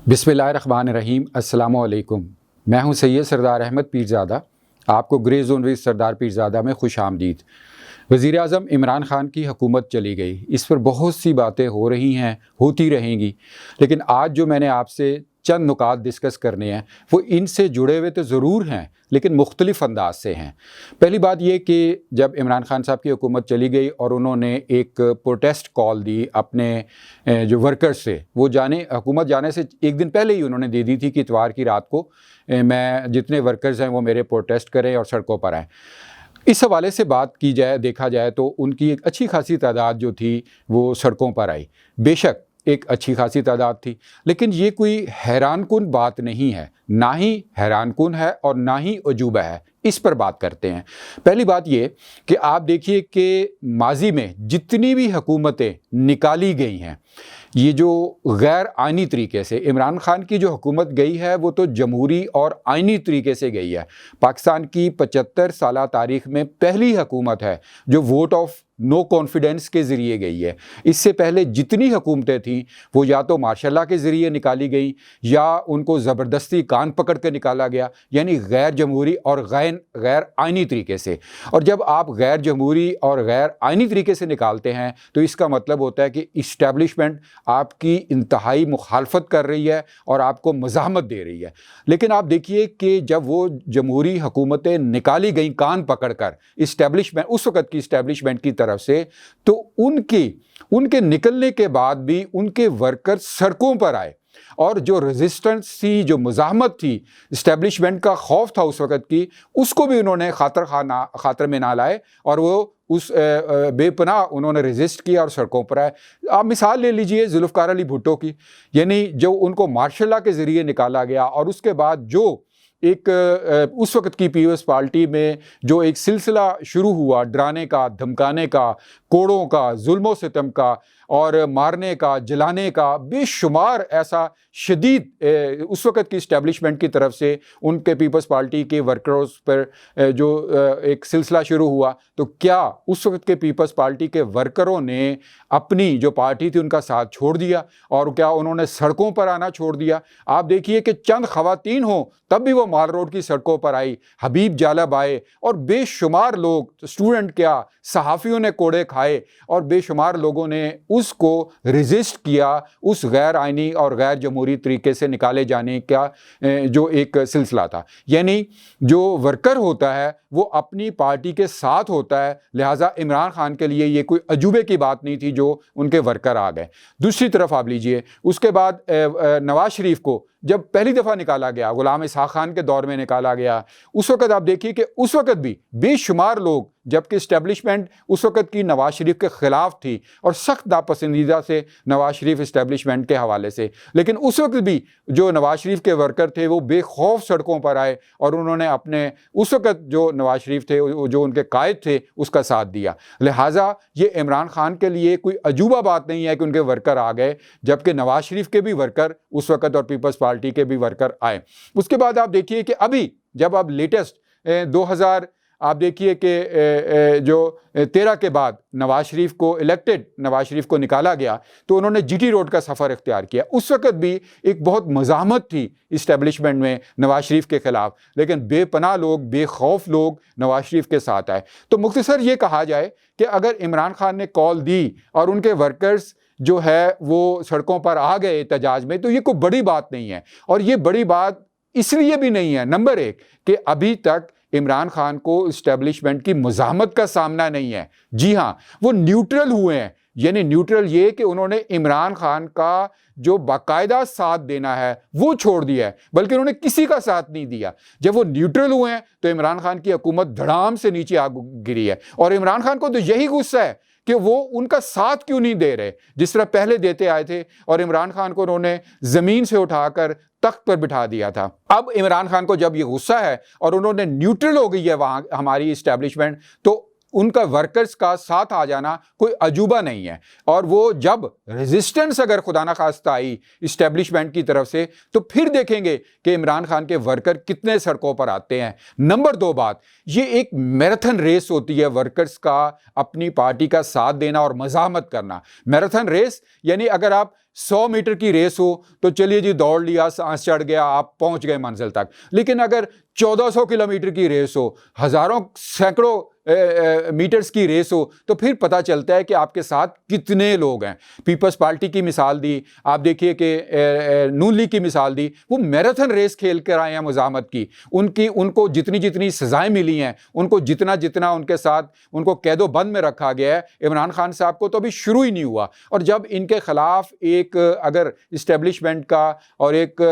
बिस्मिल्लाहिर्रहमानिर्रहीम। अस्सलामुअलैकुम। मैं हूं सैयद सरदार अहमद पीरज़ादा। आपको ग्रे जोन विद सरदार पीरज़ादा में खुश आमदीद। वज़ीर आज़म इमरान ख़ान की हुकूमत चली गई, इस पर बहुत सी बातें हो रही हैं, होती रहेंगी, लेकिन आज जो मैंने आपसे चंद नुकात डिस्कस करने हैं वो इनसे जुड़े हुए तो ज़रूर हैं, लेकिन मुख्तलिफ़ अंदाज से हैं। पहली बात ये कि जब इमरान ख़ान साहब की हुकूमत चली गई और उन्होंने एक प्रोटेस्ट कॉल दी अपने जो वर्कर्स से, वो हुकूमत जाने से एक दिन पहले ही उन्होंने दे दी थी कि इतवार की रात को मैं जितने वर्कर्स हैं वो मेरे प्रोटेस्ट करें और सड़कों पर आएँ। इस हवाले से बात की जाए, देखा जाए तो उनकी एक अच्छी खासी तादाद जो थी वो सड़कों पर आई। बेशक एक अच्छी खासी तादाद थी, लेकिन ये कोई हैरानकुन बात नहीं है, ना ही हैरानकुन है और ना ही अजूबा है। इस पर बात करते हैं। पहली बात ये कि आप देखिए कि माजी में जितनी भी हुकूमतें निकाली गई हैं, ये जो गैर आइनी तरीके से इमरान ख़ान की जो हुकूमत गई है वो तो जमहूरी और आइनी तरीके से गई है। पाकिस्तान की 75 साला तारीख़ में पहली हुकूमत है जो वोट ऑफ नो कॉन्फिडेंस के ज़रिए गई है। इससे पहले जितनी हुकूमतें थीं वो या तो मार्शल लॉ के ज़रिए निकाली गई या उनको ज़बरदस्ती कान पकड़ कर निकाला गया, यानी गैर जमहूरी और गैर आइनी तरीके से। और जब आप गैर जमहूरी और गैर आइनी तरीके से निकालते हैं तो इसका मतलब होता है कि इस्टेब्लिशमेंट आपकी इंतहाई मुखालफत कर रही है और आपको मज़ाहमत दे रही है। लेकिन आप देखिए कि जब वो जमहूरी हुकूमतें निकाली गई कान पकड़ कर इस्टेब्लिशमेंट, उस वक़्त की इस्टेब्लिशमेंट की तरफ से, तो उनके निकलने के बाद भी उनके वर्कर्स सड़कों पर आए और जो रेजिस्टेंस थी, जो मुज़ाहमत थी, इस्टेब्लिशमेंट का खौफ था उस वक़्त की, उसको भी उन्होंने खातर में ना लाए और वो उस बेपनाह उन्होंने रेजिस्ट किया और सड़कों पर आए। आप मिसाल ले लीजिए जुल्फ़िकार अली भुट्टो की, यानी जो उनको मार्शल लॉ के ज़रिए निकाला गया और उसके बाद जो एक उस वक़्त की पीपल्स पार्टी में जो एक सिलसिला शुरू हुआ डराने का, धमकाने का, कोड़ों का, जुल्म सितम का और मारने का, जलाने का, बेशुमार ऐसा शदीद उस वक़्त की इस्टेब्लिशमेंट की तरफ से उनके पीपल्स पार्टी के वर्कर्स पर जो एक सिलसिला शुरू हुआ, तो क्या उस वक़्त के पीपल्स पार्टी के वर्करों ने अपनी जो पार्टी थी उनका साथ छोड़ दिया और क्या उन्होंने सड़कों पर आना छोड़ दिया? आप देखिए कि चंद ख़वातीन हों तब भी वो माल रोड की सड़कों पर आई, हबीब जालब आए और बेशुमार लोग, स्टूडेंट क्या, सहाफ़ियों ने कोड़े खाए और बेशुमार लोगों ने उसको रेजिस्ट किया, उस गैर आइनी और गैर जमहूरी तरीके से निकाले जाने का जो एक सिलसिला था। यानी जो वर्कर होता है वो अपनी पार्टी के साथ होता है, लिहाजा इमरान ख़ान के लिए ये कोई अजूबे की बात नहीं थी जो उनके वर्कर आ गए। दूसरी तरफ आप लीजिए, उसके बाद नवाज शरीफ को जब पहली दफ़ा निकाला गया, गुलाम इसहाक़ खान के दौर में निकाला गया, उस वक़्त आप देखिए कि उस वक़्त भी बेशुमार लोग, जबकि इस्टेब्लिशमेंट उस वक़्त की नवाज शरीफ के ख़िलाफ़ थी और सख्त नापसंदीदा से नवाज शरीफ इस्टेब्लिशमेंट के हवाले से, लेकिन उस वक़्त भी जो नवाज शरीफ के वर्कर थे वो बेखौफ सड़कों पर आए और उन्होंने अपने उस वक़्त जो नवाज शरीफ थे, जो उनके कायद थे, उसका साथ दिया। लिहाजा ये इमरान ख़ान के लिए कोई अजूबा बात नहीं है कि उनके वर्कर आ गए, जबकि नवाज शरीफ के भी वर्कर उस वक़्त और पीपल्स पार्टी के भी वर्कर आए। उसके बाद आप देखिए कि अभी जब आप लेटेस्ट 2000 आप देखिए कि जो 13 के बाद नवाज शरीफ को निकाला गया तो उन्होंने जीटी रोड का सफ़र इख्तियार किया। उस वक़्त भी एक बहुत मज़ाहमत थी इस्टेब्लिशमेंट में नवाज शरीफ के ख़िलाफ़, लेकिन बेपनाह लोग, बेखौफ लोग नवाज शरीफ के साथ आए। तो मुख्तसर ये कहा जाए कि अगर इमरान ख़ान ने कॉल दी और उनके वर्कर्स जो है वो सड़कों पर आ गए एहतजाज में, तो ये कोई बड़ी बात नहीं है। और ये बड़ी बात इसलिए भी नहीं है, नंबर एक, कि अभी तक इमरान ख़ान को इस्टेब्लिशमेंट की मुज़ाहमत का सामना नहीं है। जी हाँ, वो न्यूट्रल हुए हैं, यानी न्यूट्रल ये कि उन्होंने इमरान ख़ान का जो बाकायदा साथ देना है वो छोड़ दिया है, बल्कि उन्होंने किसी का साथ नहीं दिया। जब वो न्यूट्रल हुए हैं तो इमरान ख़ान की हुकूमत धड़ाम से नीचे आ गिरी है और इमरान ख़ान को तो यही गुस्सा है कि वो उनका साथ क्यों नहीं दे रहे, जिस तरह पहले देते आए थे और इमरान ख़ान को उन्होंने ज़मीन से उठाकर तख्त पर बिठा दिया था। अब इमरान ख़ान को जब ये गुस्सा है और उन्होंने न्यूट्रल हो गई है वहाँ हमारी इस्टेब्लिशमेंट, तो उनका वर्कर्स का साथ आ जाना कोई अजूबा नहीं है। और वो जब रेजिस्टेंस अगर खुदा ना खास्ता आई इस्टेब्लिशमेंट की तरफ से, तो फिर देखेंगे कि इमरान खान के वर्कर कितने सड़कों पर आते हैं। नंबर 2 बात, ये एक मैराथन रेस होती है वर्कर्स का अपनी पार्टी का साथ देना और मज़ाहमत करना। मैराथन रेस यानी अगर आप 100 मीटर की रेस हो तो चलिए जी दौड़ लिया, सांस चढ़ गया, आप पहुंच गए मंजिल तक। लेकिन अगर 1400 किलोमीटर की रेस हो, हजारों सैकड़ों मीटर्स की रेस हो, तो फिर पता चलता है कि आपके साथ कितने लोग हैं। पीपल्स पार्टी की मिसाल दी, आप देखिए कि नून लीग की मिसाल दी, वो मैराथन रेस खेल कर आए हैं मुजामत की। उनको जितनी जितनी सजाएं मिली हैं, उनको जितना जितना उनके साथ उनको कैदो बंद में रखा गया है, इमरान खान साहब को तो अभी शुरू ही नहीं हुआ। और जब इनके खिलाफ एक अगर इस्टेब्लिशमेंट का और एक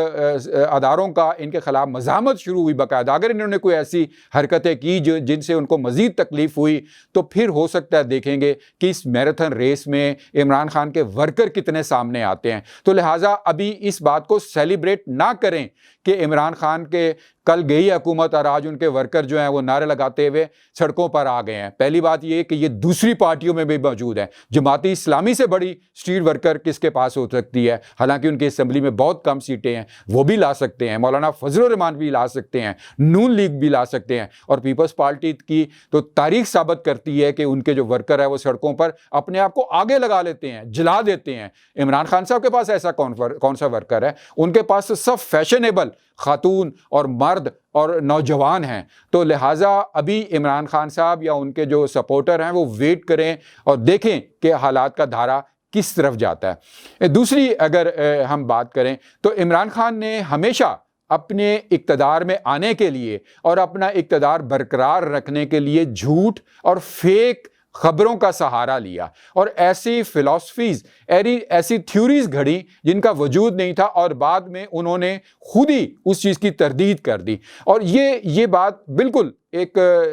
अदारों का इनके खिलाफ मज़ामत शुरू हुई बाकायदा, अगर इन्होंने कोई ऐसी हरकतें की जिनसे उनको मजीद तकलीफ हुई, तो फिर हो सकता है देखेंगे कि इस मैराथन रेस में इमरान खान के वर्कर कितने सामने आते हैं। तो लिहाजा अभी इस बात को सेलिब्रेट ना करें कि इमरान खान के कल गई हुकूमत और आज उनके वर्कर जो हैं वो नारे लगाते हुए सड़कों पर आ गए हैं। पहली बात ये कि ये दूसरी पार्टियों में भी मौजूद है। जमाती इस्लामी से बड़ी स्ट्रीट वर्कर किसके पास हो सकती है? हालांकि उनकी असेंबली में बहुत कम सीटें हैं, वो भी ला सकते हैं। मौलाना फजलुर रहमान भी ला सकते हैं, नून लीग भी ला सकते हैं। और पीपल्स पार्टी की तो तारीख साबित करती है कि उनके जो वर्कर है वो सड़कों पर अपने आप को आगे लगा लेते हैं, जला देते हैं। इमरान खान साहब के पास ऐसा कौन सा वर्कर है? उनके पास सब फैशनेबल खातून और मर्द और नौजवान हैं। तो लिहाजा अभी इमरान खान साहब या उनके जो सपोर्टर हैं वो वेट करें और देखें कि हालात का धारा किस तरफ जाता है। दूसरी अगर हम बात करें तो इमरान खान ने हमेशा अपने इक़्तिदार में आने के लिए और अपना इक़्तिदार बरकरार रखने के लिए झूठ और फेक खबरों का सहारा लिया और ऐसी फिलॉसफीज, ऐसी थ्योरीज घड़ी जिनका वजूद नहीं था, और बाद में उन्होंने खुद ही उस चीज़ की तरदीद कर दी। और ये बात बिल्कुल एक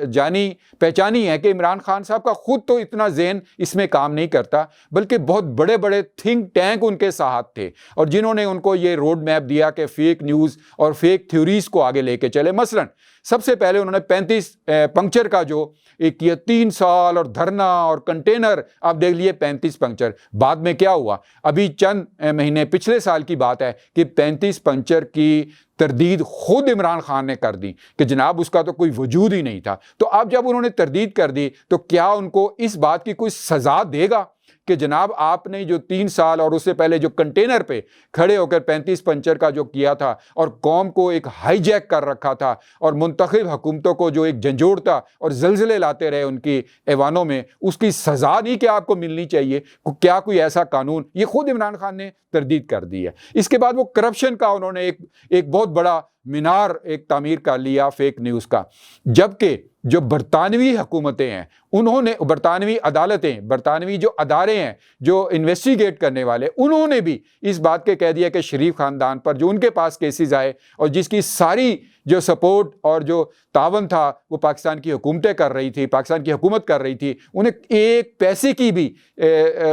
जानी पहचानी है कि इमरान खान साहब का खुद तो इतना ज़हन इसमें काम नहीं करता, बल्कि बहुत बड़े बड़े थिंक टैंक उनके साथ थे और जिन्होंने उनको ये रोड मैप दिया कि फेक न्यूज़ और फेक थ्योरीज को आगे लेके चले। मसलन सबसे पहले उन्होंने 35 पंक्चर का जो एक किया, 3 साल और धरना और कंटेनर, आप देख लिए 35 पंक्चर। बाद में क्या हुआ? अभी चंद महीने पिछले साल की बात है कि 35 पंक्चर की तरदीद खुद इमरान खान ने कर दी कि जनाब उसका तो कोई वजूद ही नहीं था। तो अब जब उन्होंने तरदीद कर दी तो क्या उनको इस बात की कोई सजा देगा कि जनाब आपने जो 3 साल और उससे पहले जो कंटेनर पे खड़े होकर 35 पंक्चर का जो किया था और कौम को एक हाईजैक कर रखा था और मुंतखब हुकूमतों को जो एक झंझोड़ता और जलजले लाते रहे उनकी ऐवानों में, उसकी सजा नहीं कि आपको मिलनी चाहिए? क्या कोई ऐसा कानून? ये खुद इमरान खान ने तरदीद कर दी है। इसके बाद वो करप्शन का उन्होंने एक बहुत बड़ा मीनार एक तामीर कर लिया फेक न्यूज़ का, जबकि जो बरतानवी हुकूमतें हैं उन्होंने, बरतानवी अदालतें, बरतानवी जो अदारे हैं जो इन्वेस्टिगेट करने वाले, उन्होंने भी इस बात के कह दिया कि शरीफ ख़ानदान पर जो उनके पास केसेस आए और जिसकी सारी जो सपोर्ट और जो तावन था वो पाकिस्तान की हुकूमतें कर रही थी, पाकिस्तान की हुकूमत कर रही थी, उन्हें एक पैसे की भी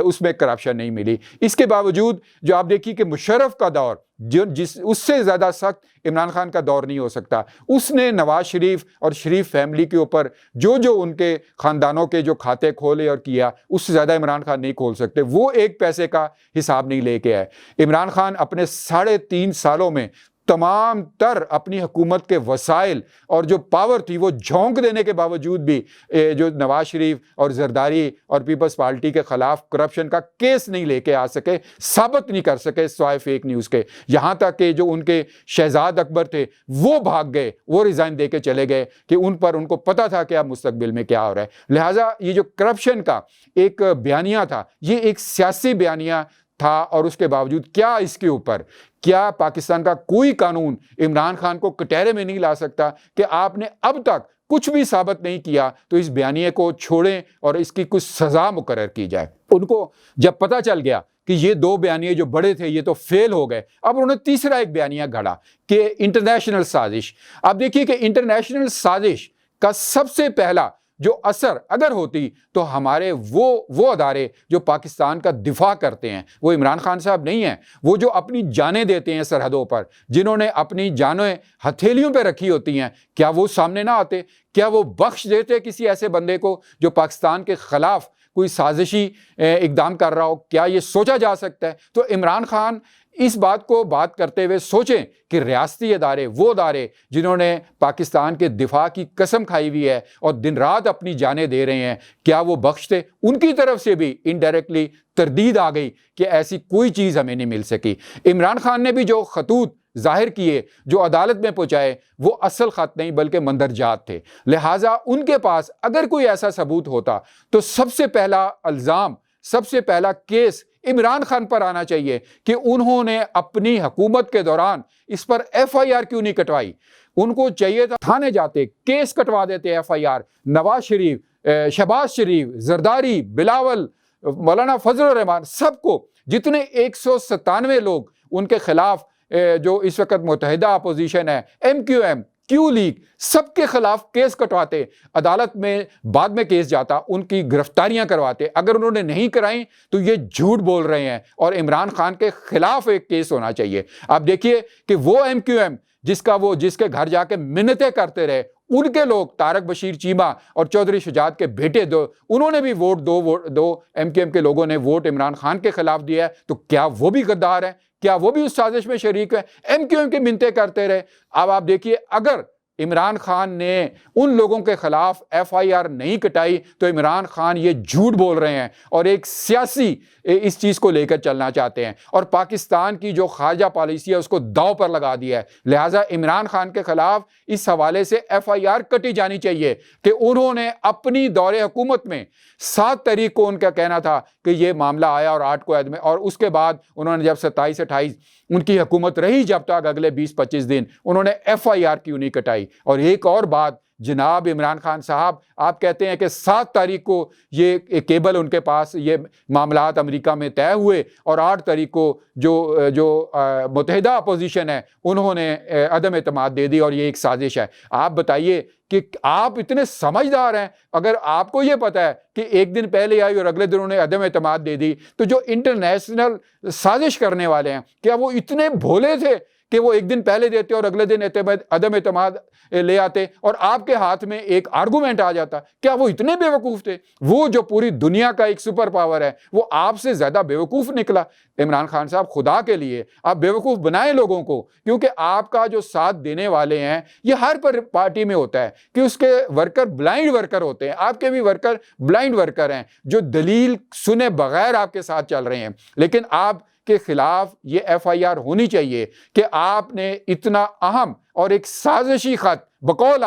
उसमें करप्शन नहीं मिली। इसके बावजूद जो आप देखिए कि मुशर्रफ का दौर उससे ज़्यादा सख्त इमरान खान का दौर नहीं हो सकता। उसने नवाज शरीफ और शरीफ फैमिली के ऊपर जो उनके ख़ानदानों के जो खाते खोले और किया, उससे ज़्यादा इमरान खान नहीं खोल सकते। वो एक पैसे का हिसाब नहीं लेके आए। इमरान खान अपने 3.5 सालों में तमाम तर अपनी हुकूमत के वसाइल और जो पावर थी वो झोंक देने के बावजूद भी जो नवाज शरीफ और जरदारी और पीपल्स पार्टी के खिलाफ करप्शन का केस नहीं लेके आ सके, साबित नहीं कर सके सिवाय फेक न्यूज़ के। यहाँ तक कि जो उनके शहजाद अकबर थे वो भाग गए, वो रिज़ाइन दे के चले गए कि उनको पता था कि अब मुस्तकबिल में क्या हो रहा है। लिहाजा ये जो करप्शन का एक बयानिया था, ये एक सियासी बयानिया था और उसके बावजूद क्या इसके ऊपर क्या पाकिस्तान का कोई कानून इमरान खान को कटहरे में नहीं ला सकता कि आपने अब तक कुछ भी साबित नहीं किया तो इस बयानिए को छोड़ें और इसकी कुछ सज़ा मुकर्रर की जाए। उनको जब पता चल गया कि ये 2 बयानिए जो बड़े थे ये तो फेल हो गए, अब उन्होंने तीसरा एक बयानिया गढ़ा कि इंटरनेशनल साजिश। आप देखिए कि इंटरनेशनल साजिश का सबसे पहला जो असर अगर होती तो हमारे वो अदारे जो पाकिस्तान का दिफा करते हैं, वो इमरान खान साहब नहीं हैं, वो जो अपनी जानें देते हैं सरहदों पर, जिन्होंने अपनी जानें हथेलियों पे रखी होती हैं, क्या वो सामने ना आते? क्या वो बख्श देते किसी ऐसे बंदे को जो पाकिस्तान के खिलाफ कोई साजिशी इकदाम कर रहा हो, क्या ये सोचा जा सकता है? तो इमरान खान इस बात को बात करते हुए सोचें कि रियासती अदारे, वो अदारे जिन्होंने पाकिस्तान के दिफा की कसम खाई हुई है और दिन रात अपनी जानें दे रहे हैं, क्या वो बख्शते? उनकी तरफ से भी इनडायरेक्टली तरदीद आ गई कि ऐसी कोई चीज़ हमें नहीं मिल सकी। इमरान खान ने भी जो खतूत जाहिर किए, जो अदालत में पहुंचाए, वो असल खत नहीं बल्कि मंदरजात थे। लिहाजा उनके पास अगर कोई ऐसा सबूत होता तो सबसे पहला इल्ज़ाम, सबसे पहला केस इमरान खान पर आना चाहिए कि उन्होंने अपनी हुकूमत के दौरान इस पर FIR क्यों नहीं कटवाई। उनको चाहिए था थाने जाते, केस कटवा देते FIR। नवाज शरीफ, शहबाज शरीफ, जरदारी, बिलावल, मौलाना फजल रहमान, सबको, जितने 197 लोग उनके खिलाफ जो इस वक्त मुत्तहिदा अपोजिशन है, MQM, क्यू लीग, सबके खिलाफ केस कटवाते, अदालत में बाद में केस जाता, उनकी गिरफ्तारियां करवाते। अगर उन्होंने नहीं कराई तो ये झूठ बोल रहे हैं और इमरान खान के खिलाफ एक केस होना चाहिए। आप देखिए कि वो MQM जिसके घर जाके मिन्नतें करते रहे, उनके लोग तारक बशीर चीमा और चौधरी शुजात के बेटे उन्होंने भी दो MQM के लोगों ने वोट इमरान खान के खिलाफ दिया है। तो क्या वो भी गद्दार है? क्या वो भी उस साजिश में शरीक है? MQM की मिन्नतें करते रहे। अब आप देखिए, अगर इमरान खान ने उन लोगों के खिलाफ FIR नहीं कटाई तो इमरान खान ये झूठ बोल रहे हैं और एक सियासी इस चीज़ को लेकर चलना चाहते हैं और पाकिस्तान की जो खारजा पॉलिसी है उसको दांव पर लगा दिया है। लिहाजा इमरान खान के खिलाफ इस हवाले से FIR कटी जानी चाहिए कि उन्होंने अपनी दौरे हुकूमत में 7 तारीख को उनका कहना था कि ये मामला आया और 8 को और उसके बाद उन्होंने जब 27-28 उनकी हुकूमत रही, जब तक अगले 20-25 दिन उन्होंने FIR क्यों नहीं कटाई। और एक और बात, जनाब इमरान खान साहब, आप कहते हैं कि 7 तारीख को ये केबल उनके पास, ये मामलात अमेरिका में तय हुए और 8 तारीख को जो मुत्तहिदा अपोजिशन है उन्होंने अदम एतमाद दे दी और ये एक साजिश है। आप बताइए कि आप इतने समझदार हैं, अगर आपको ये पता है कि एक दिन पहले आई और अगले दिन उन्हें अदम एतमाद दे दी, तो जो इंटरनेशनल साजिश करने वाले हैं, क्या वो इतने भोले थे कि वो एक दिन पहले देते और अगले दिन अदम एतमाद ले आते और आपके हाथ में एक आर्गूमेंट आ जाता? क्या वो इतने बेवकूफ़ थे? वो जो पूरी दुनिया का एक सुपर पावर है, वो आपसे ज़्यादा बेवकूफ़ निकला। इमरान खान साहब, खुदा के लिए आप बेवकूफ़ बनाएं लोगों को, क्योंकि आपका जो साथ देने वाले हैं, ये हर पार्टी में होता है कि उसके वर्कर ब्लाइंड वर्कर होते हैं। आपके भी वर्कर ब्लाइंड वर्कर हैं जो दलील सुने बगैर आपके साथ चल रहे हैं। लेकिन आप के खिलाफ ये FIR होनी चाहिए कि आपने इतना अहम और एक साजिशी खत बकौल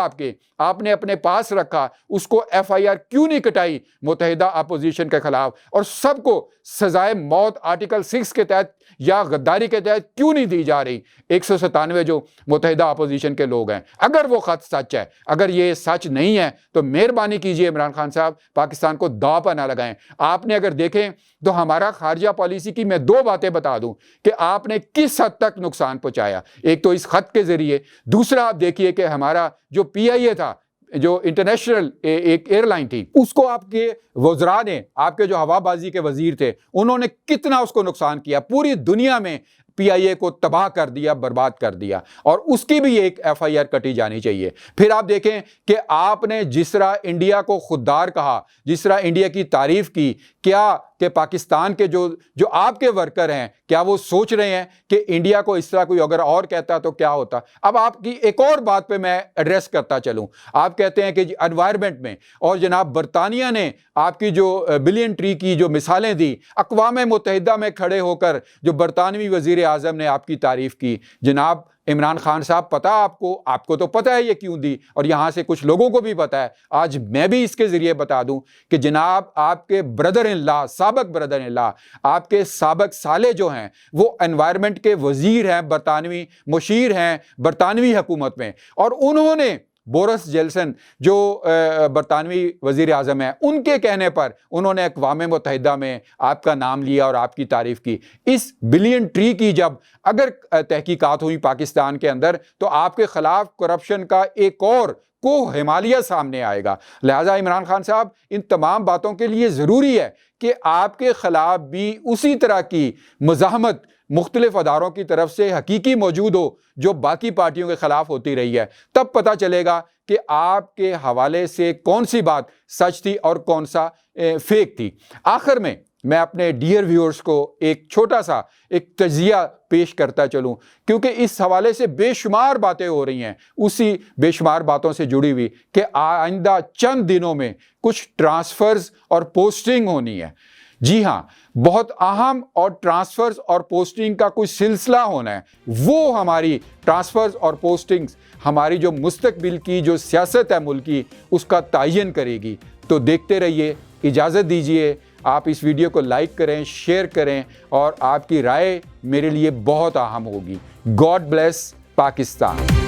आपने अपने पास रखा, उसको FIR क्यों नहीं कटाई मुत्तहिदा अपोजिशन के खिलाफ और सबको सजाए मौत आर्टिकल 6 के तहत या गद्दारी के तहत क्यों नहीं दी जा रही? 197 जो मुत्तहिदा अपोजिशन के लोग हैं, अगर वो खत सच है, अगर ये सच नहीं है तो मेहरबानी कीजिए इमरान खान साहब, पाकिस्तान को दांव पर ना लगाएं। आपने अगर देखें तो हमारा खारजा पॉलिसी की मैं 2 बातें बता दूं कि आपने किस हद तक नुकसान पहुंचाया। एक तो इस खत के जरिए, दूसरा आप देखिए कि हमारा जो PIA था, जो इंटरनेशनल एक एयरलाइन थी, उसको आपके वज़रा ने, आपके जो हवाबाजी के वजीर थे, उन्होंने कितना उसको नुकसान किया, पूरी दुनिया में PIA को तबाह कर दिया, बर्बाद कर दिया, और उसकी भी एक FIR कटी जानी चाहिए। फिर आप देखें कि आपने जिस तरह इंडिया को खुददार कहा, जिस तरह इंडिया की तारीफ की, क्या कि पाकिस्तान के जो आपके वर्कर हैं, क्या वो सोच रहे हैं कि इंडिया को इस तरह कोई अगर और कहता तो क्या होता? अब आपकी एक और बात पे मैं एड्रेस करता चलूं। आप कहते हैं कि एनवायरनमेंट में, और जनाब बरतानिया ने आपकी जो बिलियन ट्री की जो मिसालें दी, अक़वाम मुत्तहिदा में खड़े होकर जो बरतानवी वज़ीर आज़म ने आपकी तारीफ की, जनाब इमरान खान साहब, पता आपको तो पता है ये क्यों दी, और यहाँ से कुछ लोगों को भी पता है। आज मैं भी इसके ज़रिए बता दूं कि जनाब आपके ब्रदर इन लॉ, साबक ब्रदर इन लॉ, आपके साबक साले जो हैं, वो एनवायरनमेंट के वज़ीर हैं, बरतानवी मुशीर हैं बरतानवी हुकूमत में, और उन्होंने बोरिस जॉनसन जो बरतानवी वज़ीर आज़म है, उनके कहने पर उन्होंने अक़वाम मुत्तहिदा में आपका नाम लिया और आपकी तारीफ़ की। इस बिलियन ट्री की जब अगर तहकीकात हुई पाकिस्तान के अंदर, तो आपके ख़िलाफ़ करप्शन का एक और को हिमालय सामने आएगा। लिहाजा इमरान खान साहब, इन तमाम बातों के लिए ज़रूरी है कि आपके ख़िलाफ़ भी उसी तरह की मज़ाहमत मुख्तलिफ अदारों की तरफ से हकीकी मौजूद हो जो बाकी पार्टियों के ख़िलाफ़ होती रही है। तब पता चलेगा कि आपके हवाले से कौन सी बात सच थी और कौन सा फेक थी। आखिर में मैं अपने डियर व्यूअर्स को एक छोटा सा एक तजिया पेश करता चलूं, क्योंकि इस हवाले से बेशुमार बातें हो रही हैं, उसी बेशुमार बातों से जुड़ी हुई कि आइंदा चंद दिनों में कुछ ट्रांसफ़र्स और पोस्टिंग होनी है। जी हाँ, बहुत अहम और ट्रांसफ़र्स और पोस्टिंग का कुछ सिलसिला होना है। वो हमारी ट्रांसफ़र्स और पोस्टिंग्स हमारी जो मुस्तकबिल की जो सियासत है मुल्क की, उसका तयन करेगी। तो देखते रहिए। इजाज़त दीजिए, आप इस वीडियो को लाइक करें, शेयर करें और आपकी राय मेरे लिए बहुत अहम होगी। God bless Pakistan.